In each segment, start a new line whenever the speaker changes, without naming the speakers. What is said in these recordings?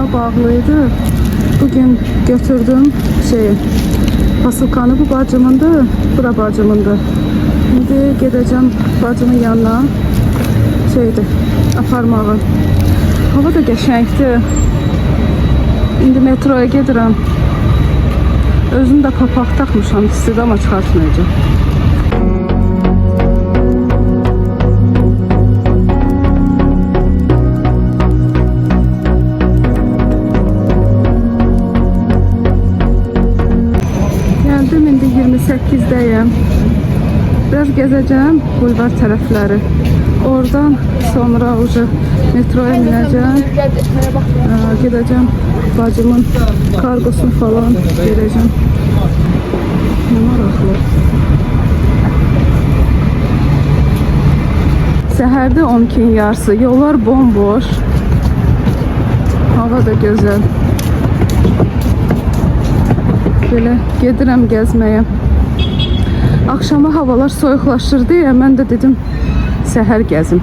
bura bağlıydı. Bugün götürdüm pasulkanı, bu bacımındır, bura bacımındır. Şimdi gedeceğim bacımın yanına aparmağa. Hava da qəşəngdir. İndi metroya gedirəm. Özüm də papaq taxmışam, istidə amma çıxartmayacağım. Geldim, indi 28'deyim. Biraz gezeceğim bulvar tərəfləri. Oradan sonra metroya bineceğim. Gideceğim bacımın kargosunu falan vereceğim. Ne maraqlı. Səhərdə 12'nin yarısı. Yollar bomboş. Hava da güzel. Böyle gedirəm gəzməyə. Akşama havalar soyuqlaşır deyə mən də dedim səhər gəzim.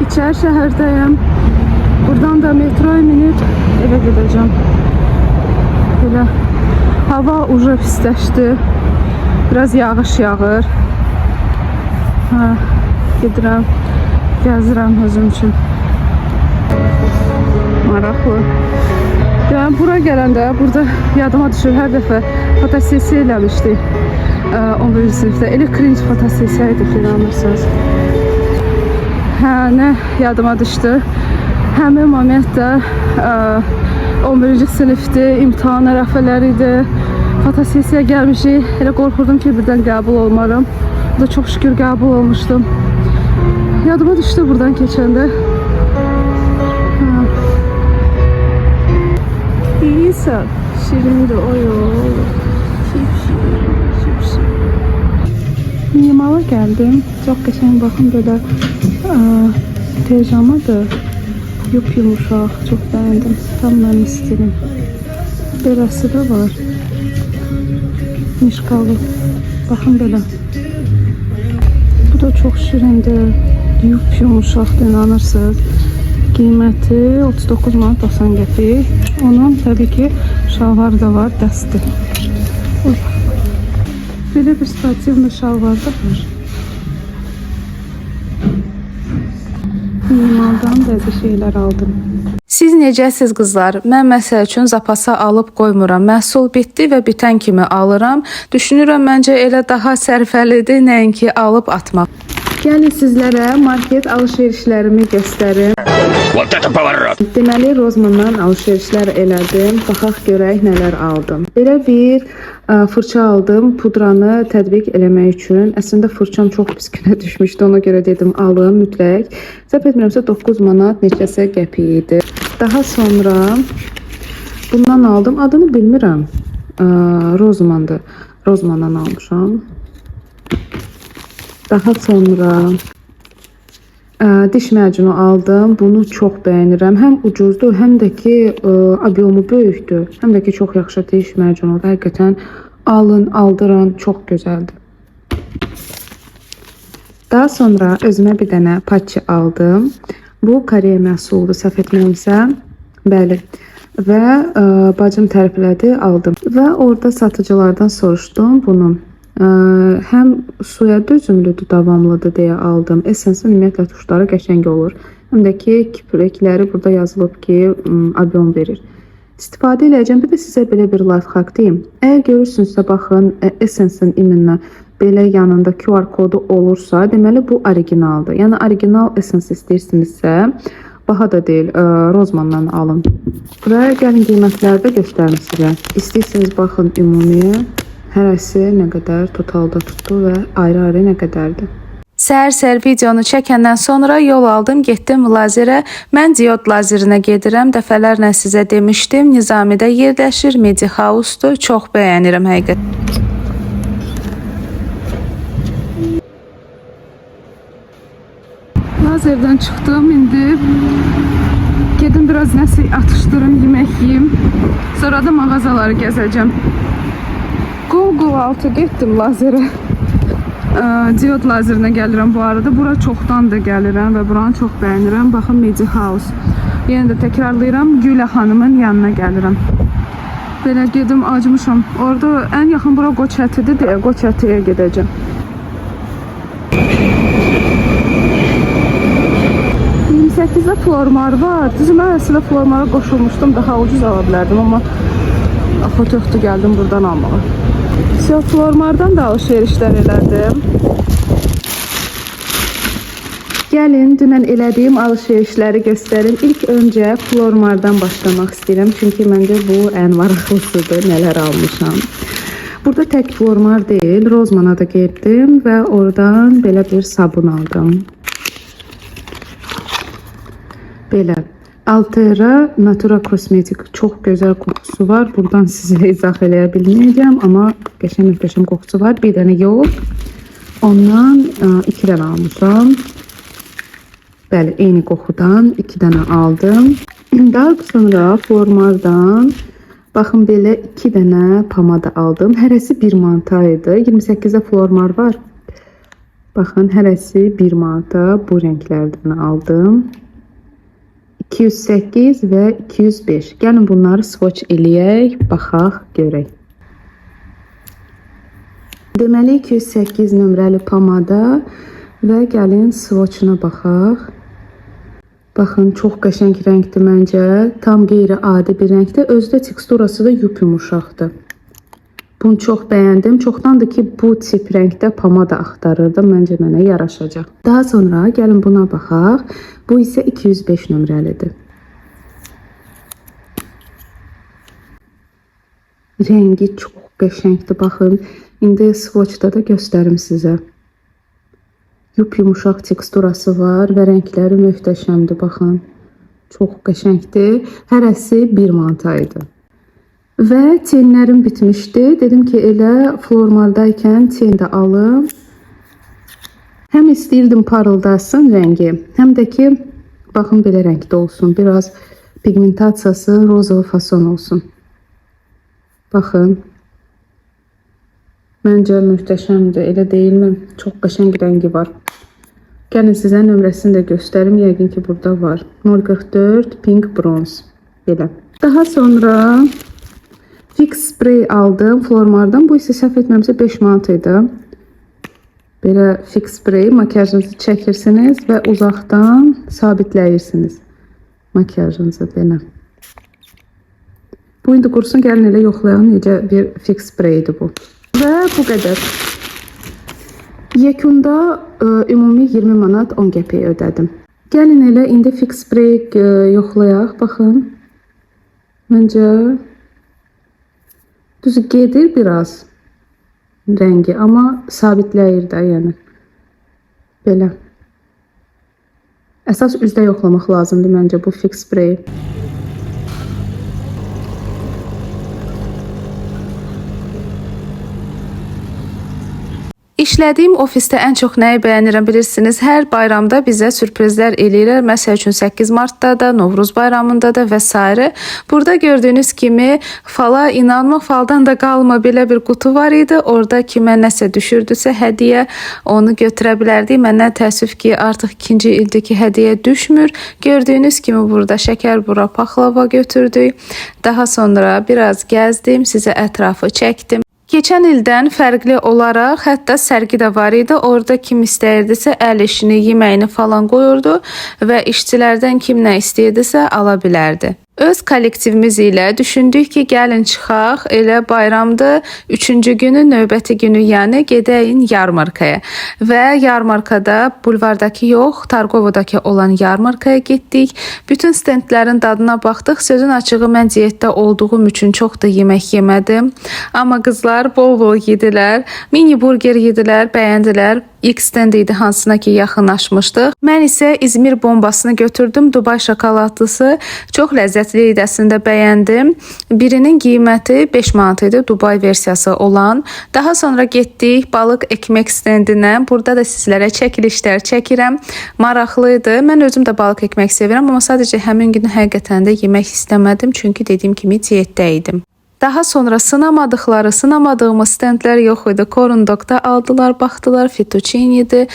İçəri şəhərdəyəm. Buradan da metroya minib evə gedəcəm. Belə hava uca pisləşdi. Biraz yağış yağır. Gedirəm, gəzirəm özüm üçün. Maraqlı. Yəni bura gələndə burada yadıma düşür, hər dəfə fotosesiya eləmişdik 11-ci sinifdə. Elə cringe fotosesiya idi ki, inanırsınız. Nə yadıma düşdü? Həmin momentdə 11-ci sinifdə imtahan ərəfələri idi. Fotosesiya gəlmişik. Elə qorxurdum ki, birdən qəbul olmaram. Bu da çox şükür qəbul olmuşdum. Yadıma düşdü buradan keçəndə. İyiysən, şirindir o yol. Minimala gəldim. Çox qəşəng, baxın belə pijamadır. Yumuşaq, çox bəyəndim. Tam mənim stilim. Beləsi də var. Mişqalı. Baxın belə. Bu da çox şirindir. Yumuşaqdır, inanırsınız. Qiyməti 39 manat 90 qəpik. Onun təbii ki şalvarı da var, dəsti. Belə bir sportivli şalvar da var. Minimaldan bəzi şeylər aldım. Siz necəsiz qızlar? Mən məsəl üçün zapasa alıb qoymuram. Məhsul bitdi və bitən kimi alıram. Düşünürəm, məncə elə daha sərfəlidir, nəinki alıb atmaq. Gəlin sizlərə market alışverişlərimi göstərim. Deməli, Rozmandan alışverişlər elədim. Baxaq görək nələr aldım. Belə bir fırça aldım, pudranı tətbiq eləmək üçün. Əslində fırçam çox pis günə düşmüşdü, ona görə dedim alım mütləq. Səhv etmirəmsə 9 manat neçəsə qəpik idi. Daha sonra bundan aldım. Adını bilmirəm. Rozmandır. Rozmandan almışam. Daha sonra diş macunu aldım. Bunu çox bəyənirəm. Həm ucuzdur, həm də ki obyomu böyükdür. Həm də ki çox yaxşı diş macunudur. Həqiqətən alın, aldırın, çox gözəldir. Daha sonra özümə bir dənə patçı aldım. Bu Koreya məhsuludur, səhv etmirəmsə. Bəli. Və bacım təriflədi, aldım. Və orada satıcılardan soruşdum bunu. Həm suya dözümlüdür, davamlıdır deyə aldım. Essensin ümumiyyətlə tuşları qəşəng olur. Həm də ki kiprikləri burada yazılıb ki obyon verir. İstifadə edəcəm. Bir də sizə belə bir life hack deyim. Əgər görürsünüzsə, baxın, Essensin iminə belə yanında QR kodu olursa, deməli bu originaldır. Yəni original Essence istəyirsinizsə, baha da deyil, Rozmandan alın. Və gəlin qiymətləri də göstərim sizə. İstəyirsiniz, baxın ümumiyə. Hərəsi nə qədər totalda tutdu və ayrı-ayrı nə qədərdir. Səhər-səhər videonu çəkəndən sonra yol aldım, getdim lazerə. Mən diod lazerinə gedirəm. Dəfələrlə sizə demişdim. Nizamidə yerləşir, Medi House-dur. Çox bəyənirəm həqiqət. Lazerdən çıxdım, indi gedim biraz nəsə atışdırım, yemək yiyim. Sonra da mağazaları gəzəcəm. Google altı getdim lazerə. Diod lazerinə gəlirəm bu arada. Bura çoxdan da gəlirəm və buranı çox bəyənirəm. Baxın, Medi House. Yenə də təkrarlayıram, Gülə xanımın yanına gəlirəm. Belə gedim, acmışam. Orada ən yaxın bura Qoçətidir deyə Qoçətiyə gedəcəm. %28'də Flormar var. Düzü mən əslində Flormara qoşulmuşdum. Daha ucuz ala bilərdim, amma axı töxtü gəldim buradan almağa. Flormardan da alışverişlər elədim. Gəlin, dünən elədiyim alışverişləri göstərim. İlk öncə Flormardan başlamaq istəyirəm. Çünki məncə bu ən maraqlısıdır, nələr almışam. Burada tək Flormar deyil, Rozmana da getdim və oradan belə bir sabun aldım. Belə. Altera Natura Kosmetik çox gözəl qoxusu var. Buradan sizə izah eləyə bilməyəcəm, amma qəşəng qoxusu var. Bir dənə yox. Ondan 2 dənə almışam. Bəli, eyni qoxudan 2 dənə aldım. Daha sonra Flormardan baxın belə 2 dənə pomada aldım. Hərəsi 1 manata idi. 28'də Flormar var. Baxın, hərəsi 1 manata bu rənglərdən aldım. 208 və 205. Gəlin bunları swatch eləyək, baxaq, görək. Deməli 208 nömrəli pomada və gəlin swatchına baxaq. Baxın, çox qəşəng rəngdir məncə. Tam qeyri-adi bir rəngdir. Özdə teksturası da yumuşaqdır. Bunu çox bəyəndim. Çoxdandır ki, bu tip rəngdə pomada axtarırdım. Məncə mənə yaraşacaq. Daha sonra gəlin buna baxaq. Bu isə 205 nömrəlidir. Rəngi çox qəşəngdir. Baxın, indi swatchda da göstərim sizə. Yumuşaq teksturası var və rəngləri möhtəşəmdir. Baxın, çox qəşəngdir. Hərəsi 1 manata idi. Və tenlərim bitmişdi. Dedim ki, elə Flormardaykən ten də alım. Həm istəyirdim parıldasın rəngi, həm də ki, baxın belə rəngdə olsun. Biraz pigmentasiyası roza fason olsun. Baxın. Məncə möhtəşəmdir, elə deyilmi? Çox qəşəng rəngi var. Gəlin sizə nömrəsini də göstərim. Yəqin ki, burada var. 044 Pink Bronze. Belə. Daha sonra Fix Spray aldım Flormardan. Bu isə səhv etməmsə 5 manat idi. Belə Fix Spray makyajınızı çəkirsiniz və uzaqdan sabitləyirsiniz makyajınızı belə. Bu indi qursun, gəlin elə yoxlayalım necə bir Fix Spraydir bu. Və bu qədər. Yekunda ümumi 20 manat 10 qəpik ödədim. Gəlin elə indi Fix Spray yoxlayaq. Baxın. Məncə düzü gedir biraz rəngi, amma sabitləyir də, yəni. Belə. Əsas üzdə yoxlamaq lazımdır məncə bu Fix Spray. İşlədiyim ofisdə ən çox nəyi bəyənirəm bilirsiniz? Hər bayramda bizə sürprizlər eləyirlər. Məsəl üçün 8 martda da, Novruz bayramında da və s. Burada gördüyünüz kimi fala inanma, faldan da qalma belə bir qutu var idi. Orada kimə nəsə düşürdüsə hədiyyə, onu götürə bilərdik. Məndən təəssüf ki, artıq 2-ci ildir ki, hədiyyə düşmür. Gördüyünüz kimi burada şəkər bura paxlava götürdük. Daha sonra biraz gəzdim, sizə ətrafı çəkdim. Keçən ildən fərqli olaraq hətta sərgi də var idi. Orada kim istəyirdisə əl işini, yeməyini falan qoyurdu və işçilərdən kim nə istəyirdisə ala bilərdi. Öz kollektivimiz ilə düşündük ki, gəlin çıxaq, elə bayramda 3-cü günü, növbəti günü, yəni gedəyin yarmarkaya. Və yarmarkada bulvardakı yox, Targovodakı olan yarmarkaya getdik. Bütün stendlərin dadına baxdıq. Sözün açığı mən diyetdə olduğum üçün çox da yemək yemədim. Amma qızlar bol-bol yedilər, mini burger yedilər, bəyəndilər. İlk stend idi hansına ki yaxınlaşmışdıq. Mən isə İzmir bombasını götürdüm. Dubai şokoladlısı çox ləzzətli idi, əslində bəyəndim. Birinin qiyməti 5 manat idi, Dubai versiyası olan. Daha sonra getdik balıq ekmek stendinə. Burada da sizlərə çəkilişlər çəkirəm. Maraqlıydı. Mən özüm də balıq ekmek sevirəm, amma sadəcə həmin gün həqiqətən də yemək istəmədim. Çünki dediyim kimi diyetdə idim. Daha sonra sınamadığımız stendlər yox idi. Corndog'da aldılar, baxdılar. Fettuccini'di,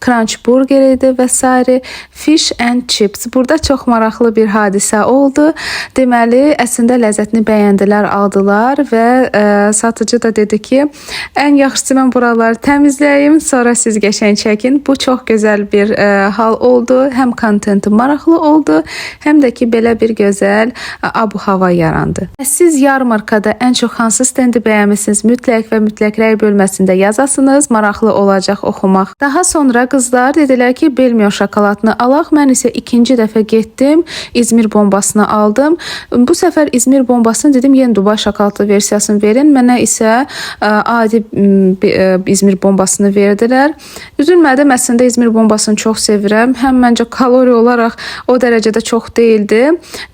crunch burger idi və s. Fish and chips. Burada çox maraqlı bir hadisə oldu. Deməli, əslində ləzzətini bəyəndilər, aldılar və satıcı da dedi ki, ən yaxşısı mən buraları təmizləyim, sonra siz qəşəng çəkin. Bu çox gözəl bir hal oldu. Həm kontenti maraqlı oldu, həm də ki, belə bir gözəl abu-hava yarandı. Siz yarmarkada ən çox hansı stendi bəyənmisiniz? Mütləq və mütləq rəy bölməsində yazasınız. Maraqlı olacaq oxumaq. Daha sonra qızlar dedilər ki, Belmio şokoladını alaq. Mən isə ikinci dəfə getdim. İzmir bombasını aldım. Bu səfər İzmir bombasını dedim, yenə Dubai şokoladlı versiyasını verin. Mənə isə adi İzmir bombasını verdilər. Üzülmədim, əslində İzmir bombasını çox sevirəm. Həm məncə kalori olaraq o dərəcədə çox deyildi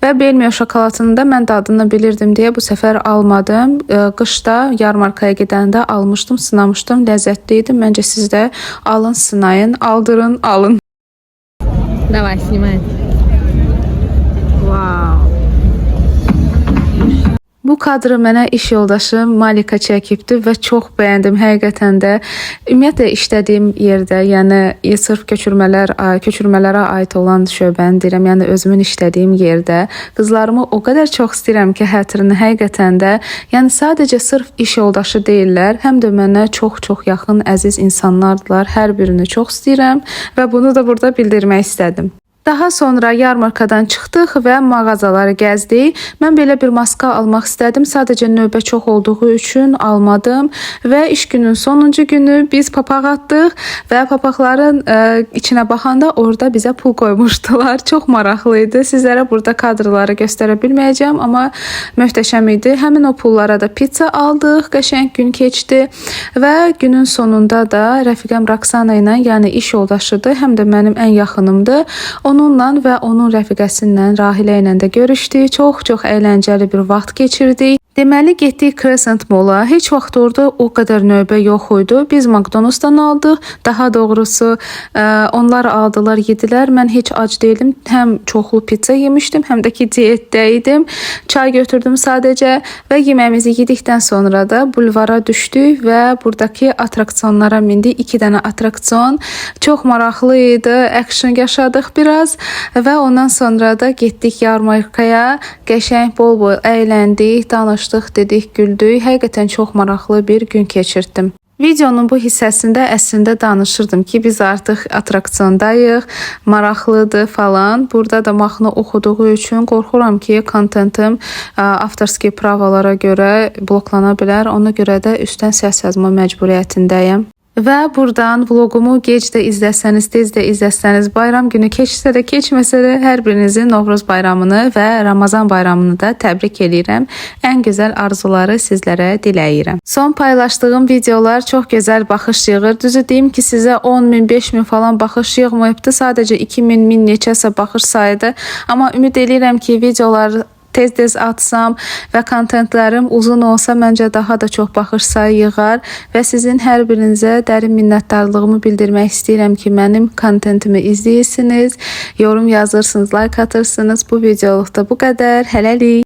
və Belmio şokoladını da mən dadını bilirdim deyə bu səfər almadım. Qışda yarmarkaya gedəndə almışdım, sınamışdım. Ləzzətli idi. Məncə siz də alın, sınayın, aldırın, alın.
Давай, снимай. Вау.
Bu kadrı mənə iş yoldaşım Malika çəkibdi və çox bəyəndim həqiqətən də. Ümumiyyətlə işlədiyim yerdə, yəni sırf köçürmələrə aid olan şöbəni deyirəm, yəni özümün işlədiyim yerdə qızlarımı o qədər çox istəyirəm ki, xətrini həqiqətən də, yəni sadəcə sırf iş yoldaşı deyillər, həm də mənə çox yaxın, əziz insanlardılar. Hər birini çox istəyirəm və bunu da burada bildirmək istədim. Daha sonra yarmarkadan çıxdıq və mağazaları gəzdik. Mən belə bir maska almaq istədim. Sadəcə növbə çox olduğu üçün almadım və iş günün sonuncu günü biz papaq atdıq və papaqların içinə baxanda orada bizə pul qoymuşdular. Çox maraqlı idi. Sizlərə burada kadrları göstərə bilməyəcəm, amma möhtəşəm idi. Həmin o pullara da pizza aldıq. Qəşəng gün keçdi və günün sonunda da rəfiqəm Roxana ilə, yəni iş yoldaşıdır, həm də mənim ən yaxınımdır. Onunla və onun rəfiqəsindən Rahilə ilə də görüşdük. Çox əyləncəli bir vaxt keçirdik. Deməli getdik Crescent Mall-a. Heç vaxt orada o qədər növbə yox idi. Biz McDonald's-dan aldıq. Daha doğrusu onlar aldılar, yedilər. Mən heç ac değilim. Həm çoxlu pizza yemişdim, həm də ki diyetdə idim. Çay götürdüm sadəcə və yeməyimizi yedikdən sonra da bulvara düşdük və buradakı atraksionlara mindik. 2 dənə atraksion. Çox maraqlı idi. Action yaşadıq biraz və ondan sonra da getdik yarmarkaya. Qəşəng bol əyləndik, danışdıq, dedik, güldük. Həqiqətən çox maraqlı bir gün keçirdim. Videonun bu hissəsində əslində danışırdım ki, biz artıq atraksyondayıq, maraqlıdır falan. Burada da mahnı oxuduğu üçün qorxuram ki, kontentim avtorski pravalara görə bloklana bilər. Ona görə də üstdən səs yazma məcburiyyətindəyəm. Və buradan vlogumu gec də izləsəniz, tez də izləsəniz, bayram günü keçsə də, keçməsə də hər birinizin Novruz bayramını və Ramazan bayramını da təbrik edirəm. Ən gözəl arzuları sizlərə diləyirəm. Son paylaşdığım videolar çox gözəl baxış yığır. Düzü deyim ki, sizə 10.000, 5.000 falan baxış yığmayıbdı. Sadəcə 2.000, 1000 neçəsə baxış saydı. Amma ümid edirəm ki, videolar tez atsam və kontentlərim uzun olsa məncə daha da çox baxış sayı yığar və sizin hər birinizə dərin minnətdarlığımı bildirmək istəyirəm ki, mənim kontentimi izləyirsiniz, yorum yazırsınız, like atırsınız. Bu videoluqda bu qədər. Hələlik.